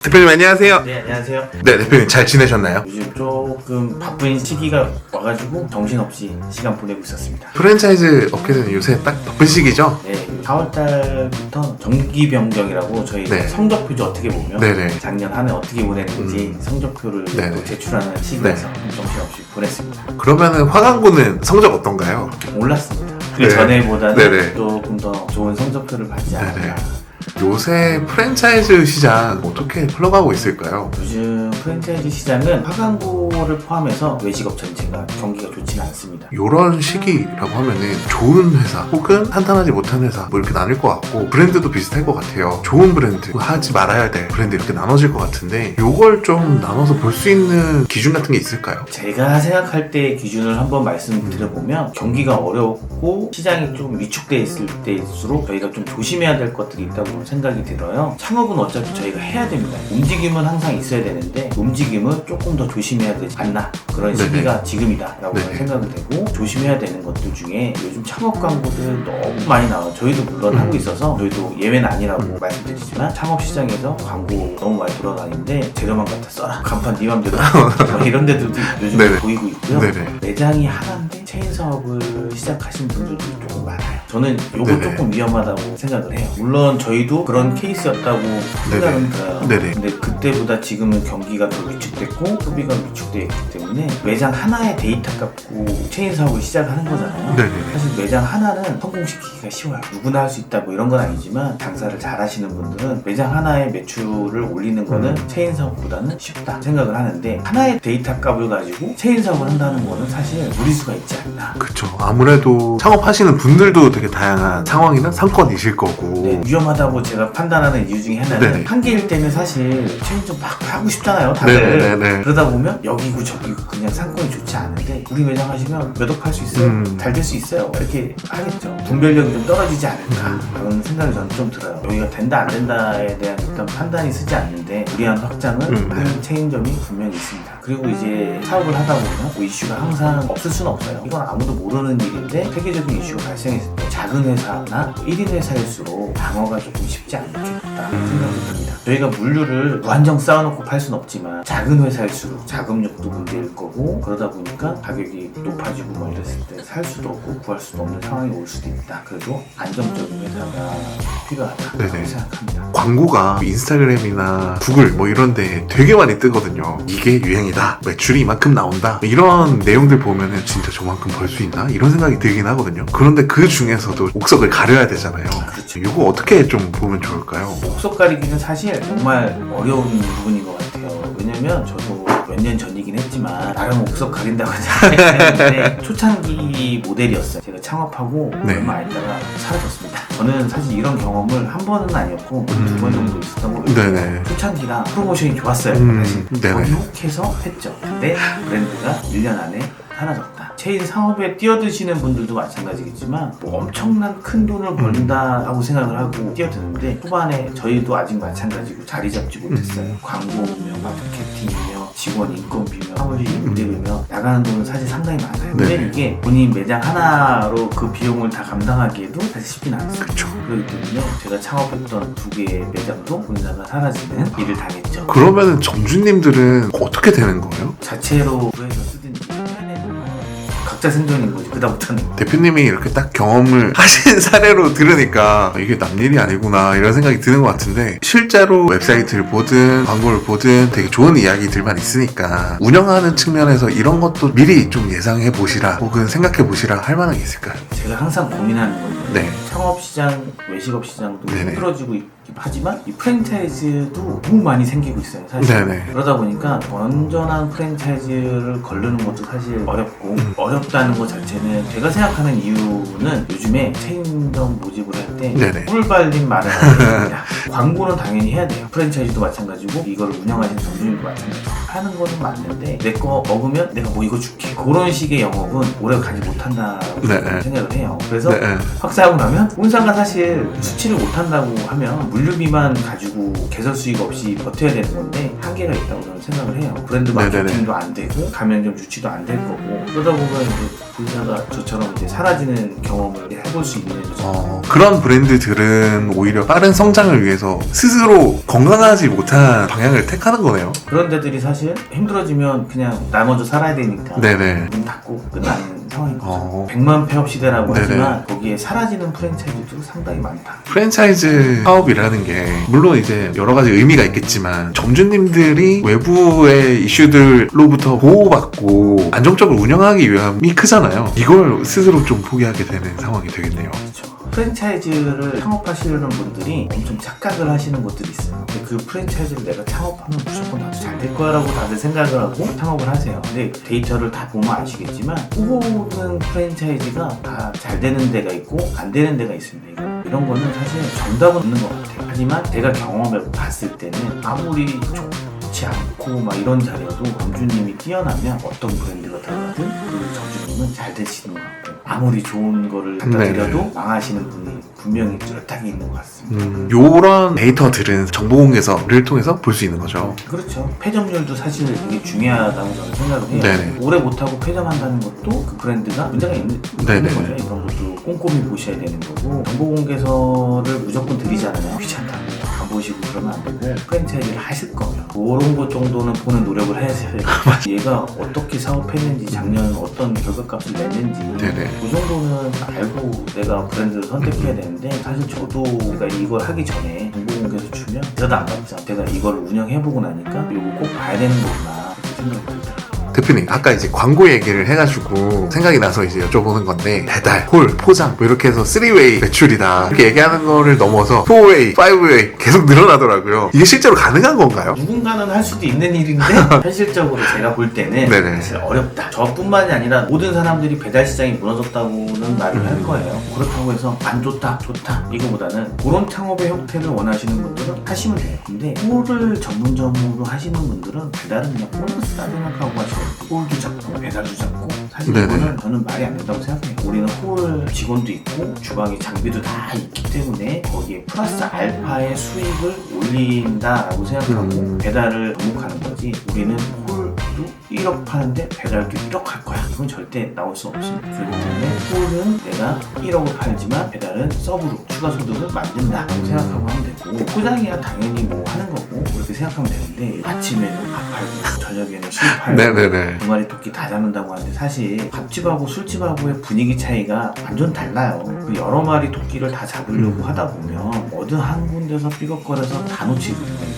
대표님 안녕하세요. 네, 안녕하세요. 네, 대표님 잘 지내셨나요? 요즘 조금 바쁜 시기가 와가지고 정신없이 시간 보내고 있었습니다. 프랜차이즈 업계는 요새 딱 바쁜 시기죠? 네, 4월달부터 정기 변경이라고 저희 네. 성적표죠. 어떻게 보면 네네. 작년 한 해 어떻게 보냈는지 성적표를 네네. 또 제출하는 시기에서 정신없이 보냈습니다. 그러면은 화강고는 성적 어떤가요? 몰랐습니다. 그 네. 전에보다는 네네. 조금 더 좋은 성적표를 받지 네네. 않았나. 요새 프랜차이즈 시장 어떻게 흘러가고 있을까요? 요즘 프랜차이즈 시장은 화강고를 포함해서 외식업 전체가 경기가 좋지는 않습니다. 요런 시기라고 하면은 좋은 회사 혹은 탄탄하지 못한 회사 뭐 이렇게 나뉠 것 같고 브랜드도 비슷할 것 같아요. 좋은 브랜드, 하지 말아야 될 브랜드 이렇게 나눠질 것 같은데 요걸 좀 나눠서 볼 수 있는 기준 같은 게 있을까요? 제가 생각할 때 기준을 한번 말씀드려보면 경기가 어렵고 시장이 좀 위축돼 있을 때일수록 저희가 좀 조심해야 될 것들이 있다고 생각이 들어요. 창업은 어차피 저희가 해야 됩니다. 움직임은 항상 있어야 되는데 움직임은 조금 더 조심해야 되지 않나, 그런 네네. 시기가 지금이다 라고 네네. 생각이 되고, 조심해야 되는 것들 중에 요즘 창업 광고들 너무 많이 나와요. 저희도 물론 하고 있어서 저희도 예외는 아니라고 말씀드리지만 창업 시장에서 광고 너무 많이 돌아다니는데 재료만 갖다 써라, 간판 네 맘대로 뭐 이런 데들도 요즘 네네. 보이고 있고요. 네네. 매장이 하나인데 체인 사업을 시작하신 분들도 조금 많아요. 저는 요거 네네. 조금 위험하다고 생각을 해요. 물론 저희도 그런 케이스였다고 생각은 들어요. 네네. 근데 그때보다 지금은 경기가 더 위축됐고 소비가 위축되어 있기 때문에 매장 하나의 데이터 갖고 체인 사업을 시작하는 거잖아요. 네네. 사실 매장 하나는 성공시키기가 쉬워요. 누구나 할 수 있다 뭐 이런 건 아니지만 장사를 잘 하시는 분들은 매장 하나의 매출을 올리는 거는 체인 사업보다는 쉽다 생각을 하는데, 하나의 데이터 값을 가지고 체인 사업을 한다는 거는 사실 무리수가 있지 않나. 그쵸. 아무래도 창업하시는 분들도 되게 다양한 상황이나 상권이실 거고. 네, 위험하다고 제가 판단하는 이유 중에 하나는 네네. 한 개일 때는 사실 체인 좀 막 하고 싶잖아요, 다들. 네네네. 그러다 보면 여기고 저기고 그냥 상권이 좋지 않은데 우리 매장 하시면 몇 억 팔 수 있어요, 잘 될 수 있어요, 이렇게 하겠죠. 분별력이 좀 떨어지지 않을까 그런 생각이 저는 좀 들어요. 여기가 된다 안 된다에 대한 일단 판단이 쓰지 않는데 무리한 확장은 하는 체인점이 분명히 있습니다. 그리고 이제 사업을 하다 보면 뭐 이슈가 항상 없을 수는 없어요. 이건 아무도 모르는 일인데 세계적인 이슈가 발생했을 때 작은 회사나 1인 회사일수록 방어가 조금 쉽지 않겠다 생각이 듭니다. 저희가 물류를 무한정 쌓아놓고 팔 수는 없지만 작은 회사일수록 자금력도 문제일 거고, 그러다 보니까 가격이 높아지고 뭐 이랬을 때 살 수도 없고 구할 수도 없는 상황이 올 수도 있다. 그래도 안정적인 회사가 필요하다고 네네. 생각합니다. 광고가 인스타그램이나 구글 뭐 이런데 되게 많이 뜨거든요. 이게 유행이다, 매출이 이만큼 나온다, 이런 내용들 보면은 진짜 저만큼 벌 수 있나? 이런 생각이 들긴 하거든요. 그런데 그 중에서도 옥석을 가려야 되잖아요. 그렇죠. 이거 어떻게 좀 보면 좋을까요? 옥석 가리기는 사실 정말 어려운 부분인 것 같아요. 왜냐면 저도 몇 년 전이긴 했지만 나름 옥석 가린다고 생각했는데 초창기 모델이었어요. 제가 창업하고 네. 얼마 안 있다가 사라졌습니다. 저는 사실 이런 경험을 한 번은 아니었고 두 번 정도 있었던 거. 네네. 초창기라 프로모션이 좋았어요. 사실 네네. 혹해서 했죠. 근데 브랜드가 1년 안에 사라졌다. 체인 사업에 뛰어드시는 분들도 마찬가지겠지만 뭐 엄청난 큰 돈을 번다라고 생각을 하고 뛰어드는데 후반에 저희도 아직 마찬가지고 자리 잡지 못했어요. 광고며 마케팅이며 직원 인건비며 사무실 임대료며 나가는 돈은 사실 상당히 많아요. 근데 네. 이게 본인 매장 하나로 그 비용을 다 감당하기에도 사실 쉽진 않습니다. 그쵸. 그렇기 때문에 제가 창업했던 두 개의 매장도 본사가 사라지는 일을 당했죠. 그러면은 점주님들은 어떻게 되는 거예요? 자체로 구해서 쓰든지 각자 생존인 거지. 그다음부터는 대표님이 이렇게 딱 경험을 하신 사례로 들으니까 이게 남 일이 아니구나 이런 생각이 드는 것 같은데, 실제로 웹사이트를 보든 광고를 보든 되게 좋은 이야기들만 있으니까 운영하는 측면에서 이런 것도 미리 좀 예상해 보시라 혹은 생각해 보시라 할 만한 게 있을까요? 제가 항상 고민하는 건데 네. 창업시장, 외식업 시장도 네네. 힘들어지고 있긴 하지만 이 프랜차이즈도 너무 많이 생기고 있어요, 사실. 네네. 그러다 보니까 완전한 프랜차이즈를 걸르는 것도 사실 어렵고, 어렵다는 것 자체는 제가 생각하는 이유는 요즘에 체인점 모집을 할 때 네네. 꿀 발린 말을 합니다. 광고는 당연히 해야 돼요. 프랜차이즈도 마찬가지고 이거를 운영하시는 점주님도 마찬가지고 하는 거는 맞는데 내 거 먹으면 내가 뭐 이거 줄게, 그런 식의 영업은 오래 가지 못한다고 네네. 생각을 해요. 그래서 네. 확사하고 나면 되면 본사가 사실 수치를 못한다고 하면 물류비만 가지고 개설 수익 없이 버텨야 되는 건데 한계가 있다고 저는 생각을 해요. 브랜드 마케팅도 안 되고 가맹점 유치도 안 될 거고 그러다 보면 이제 본사가 저처럼 이제 사라지는 경험을 해볼 수 있는 그런 브랜드들은 오히려 빠른 성장을 위해서 스스로 건강하지 못한 방향을 택하는 거네요. 그런 데들이 사실 힘들어지면 그냥 나 먼저 살아야 되니까 네네. 문 닫고 끝나는 상황인 거죠. 100만 폐업 시대라고 하지만 거기에 사라지는 프랜차이즈도 상당히 많다. 프랜차이즈 사업이라는 게 물론 이제 여러 가지 의미가 있겠지만 점주님들이 외부의 이슈들로부터 보호받고 안정적으로 운영하기 위함이 크잖아요. 이걸 스스로 좀 포기하게 되는 상황이 되겠네요. 그렇죠. 프랜차이즈를 창업하시려는 분들이 엄청 착각을 하시는 것들이 있어요. 근데 그 프랜차이즈를 내가 창업하면 무조건 나도 잘 될 거라고 다들 생각을 하고 창업을 하세요. 근데 데이터를 다 보면 아시겠지만 모든 프랜차이즈가 다 잘 되는 데가 있고 안 되는 데가 있습니다. 이런 거는 사실 정답은 없는 것 같아요. 하지만 제가 경험해 봤을 때는 아무리 좋지 않고 막 이런 자리여도 점주님이 뛰어나면 어떤 브랜드가 들어가든 그 점주님은 잘 되시는 것 같아요. 아무리 좋은 거를 갖다 드려도 망하시는 분이 분명히 뚜렷하게 있는 것 같습니다. 요런 데이터들은 정보공개서를 통해서 볼 수 있는 거죠. 그렇죠. 폐점률도 사실 되게 중요하다고 저는 생각을 해요. 네네. 오래 못하고 폐점한다는 것도 그 브랜드가 문제가 있는 거죠. 이런 것도 꼼꼼히 보셔야 되는 거고 정보공개서를 무조건 드리잖아요. 귀찮다. 안 보시고 그러면 안 되고 프랜차이즈를 하실 거면 그런 것 정도는 보는 노력을 해야지 얘가 어떻게 사업했는지 작년 어떤 결과값을 냈는지 그 정도는 알고 내가 브랜드를 선택해야 되는데 사실 저도 내가 이걸 하기 전에 정보공개서 주면 저도 안 봤죠. 내가 이걸 운영해보고 나니까 이거 꼭 봐야 되는 거구나 그렇게 생각이 들더라고요. 대표님 아까 이제 광고 얘기를 해가지고 생각이 나서 이제 여쭤보는 건데 배달, 홀, 포장 뭐 이렇게 해서 3웨이 매출이다 이렇게 얘기하는 거를 넘어서 4웨이, 5웨이 계속 늘어나더라고요. 이게 실제로 가능한 건가요? 누군가는 할 수도 있는 일인데 현실적으로 제가 볼 때는 사실 어렵다. 저뿐만이 아니라 모든 사람들이 배달 시장이 무너졌다고는 말을 할 거예요. 그렇다고 해서 안 좋다, 좋다 이거보다는 그런 창업의 형태를 원하시는 분들은 하시면 돼요. 근데 홀을 전문점으로 하시는 분들은 배달은 그냥 보너스다 생각하고 하시면 홀도 잡고 배달도 잡고 사실 이거는 저는 말이 안 된다고 생각해요. 우리는 홀 직원도 있고 주방에 장비도 다 있기 때문에 거기에 플러스 알파의 수익을 올린다라고 생각하고 배달을 접목하는 거지 우리는 홀도 1억 파는데 배달도 1억 할 거야. 그건 절대 나올 수 없습니다. 그렇기 때문에 홀은 내가 1억을 팔지만 배달은 서브로 추가 소득을 만든다라고 생각하고 하면 되고 포장이야 당연히 뭐 하는 거고 그렇게 생각하면 되는데 아침에는 밥 팔고 저녁에는 술 팔고 두 마리 토끼 다 잡는다고 하는데 사실 밥집하고 술집하고의 분위기 차이가 완전 달라요. 그 여러 마리 토끼를 다 잡으려고 하다 보면 어느 한 군데서 삐걱거려서 다 놓치거든요.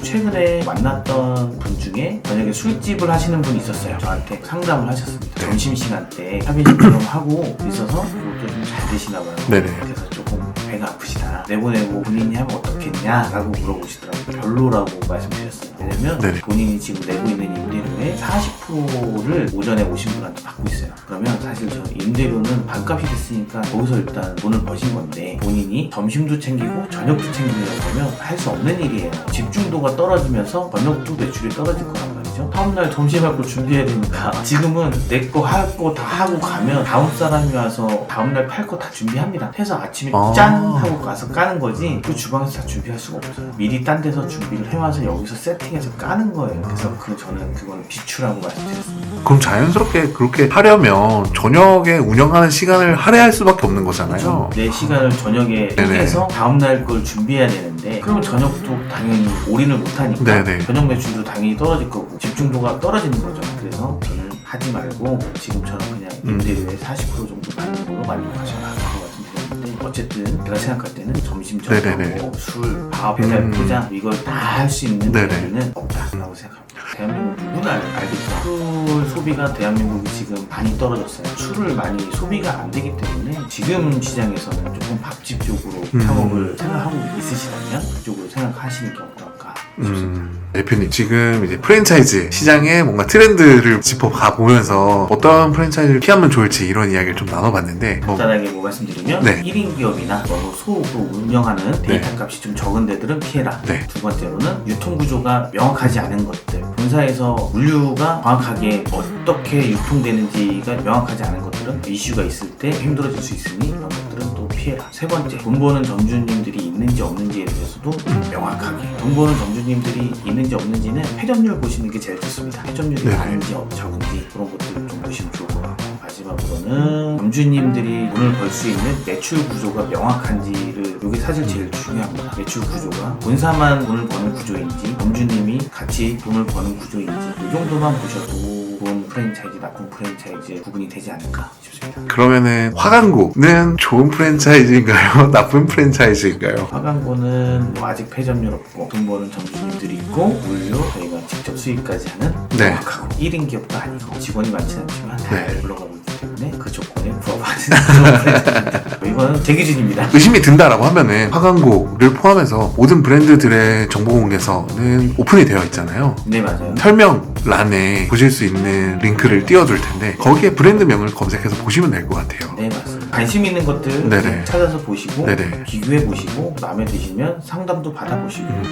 최근에 만났던 분 중에 만약에 술집을 하시는 분이 있었어요. 저한테 상담을 하셨습니다. 점심시간 때 협의점처럼 하고 있어서 그것도 좀 잘 되시나 봐요. 그래서 조금 배가 아프시다. 내보내고 본인이 하면 어떻겠냐? 라고 물어보시더라고요. 별로라고 말씀드렸어요. 왜냐면 본인이 지금 내고 있는 임대료의 40%를 오전에 오신 분한테 받고 있어요. 그러면 사실 저 임대료는 반값이 됐으니까 거기서 일단 돈을 버신 건데 본인이 점심도 챙기고 저녁도 챙기려고 하면 할 수 없는 일이에요. 집중도가 떨어지면서 저녁도 매출이 떨어질 거란 말이죠. 다음날 점심할 거 준비해야 되니까 지금은 내 거 할 거 다 하고 가면 다음 사람이 와서 다음날 팔 거 다 준비합니다. 해서 아침에 짠 하고 가서 까는 거지 그 주방에서 다 준비할 수가 없어요. 미리 딴 데서 준비를 해와서 여기서 세팅해서 까는 거예요. 그래서 저는 그건 비추라고 말씀드렸습니다. 그럼 자연스럽게 그렇게 하려면 저녁에 운영하는 시간을 할애할 수밖에 없는 거잖아요. 내 시간을 저녁에 쪼개서 다음날 걸 준비해야 되는데 그러면 저녁도 당연히 올인을 못하니까 저녁 매출도 당연히 떨어질 거고 집중도가 떨어지는 거죠. 그래서 저는 하지 말고 지금처럼 그냥 임대료의 40% 정도 받는 걸로 만족하셔라 라고 말씀드렸는데 어쨌든 제가 생각할 때는 점심 저녁 술, 밥, 배달, 포장 이걸 다 할 수 있는 데는 없다라고 생각합니다. 대한민국 누구나 알겠죠. 술 소비가 대한민국이 지금 많이 떨어졌어요. 술을 많이 소비가 안 되기 때문에 지금 시장에서는 조금 밥집 쪽으로 창업을 생각하고 있으시다면 그쪽으로 생각하시는 게 어떨까 싶습니다. 대표님 지금 이제 프랜차이즈 시장의 뭔가 트렌드를 짚어가 보면서 어떤 프랜차이즈를 피하면 좋을지 이런 이야기를 좀 나눠봤는데 간단하게 뭐 말씀드리면 1인 기업이나 너무 소로 운영하는 데이터 값이 좀 적은 데들은 피해라. 두 번째로는 유통구조가 명확하지 않은 것들 본사에서 물류가 정확하게 어떻게 유통되는지가 명확하지 않은 것들은 이슈가 있을 때 힘들어질 수 있으니 이런 것들은 또 피해 피해라. 세 번째, 돈 버는 점주님들이 있는지 없는지에 대해서도 명확하게. 돈 버는 점주님들이 있는지 없는지는 회전율 보시는 게 제일 좋습니다. 회전율이 네. 많은지 적은지 그런 것들을 좀 보시면 좋을 것 같고, 마지막으로는 점주님들이 돈을 벌 수 있는 매출 구조가 명확한지를, 이게 사실 제일 중요합니다. 매출 구조가 본사만 돈을 버는 구조인지 점주님이 같이 돈을 버는 구조인지 이 정도만 보셔도 좋은 프랜차이즈, 나쁜 프랜차이즈의 구분이 되지 않을까 싶습니다. 그러면은 화강고는 좋은 프랜차이즈인가요? 나쁜 프랜차이즈인가요? 화강고는 뭐 아직 패점률 없고 돈 버는 점주님들이 있고, 물류 저희가 직접 수입까지 하는 네. 명확하고 1인 기업도 아니고 직원이 많지는 않지만 잘 네. 굴러가고 있기 때문에 그 조건에 부합하는 좋은 프랜차이즈입니다. 이거는 제 기준입니다. 의심이 든다라고 하면은 화강고를 포함해서 모든 브랜드들의 정보공개서는 오픈이 되어 있잖아요. 네, 맞아요. 설명란에 보실 수 있는 링크를 띄워둘 텐데 거기에 브랜드명을 검색해서 보시면 될 것 같아요. 네, 맞습니다. 관심 있는 것들 네네. 찾아서 보시고 네네. 비교해 보시고 마음에 드시면 상담도 받아보시고 이렇게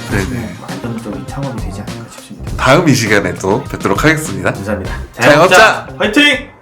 진행하시면 네네. 안정적인 창업이 되지 않을까 싶습니다. 다음 이 시간에 또 뵙도록 하겠습니다. 감사합니다. 자영업자! 화이팅!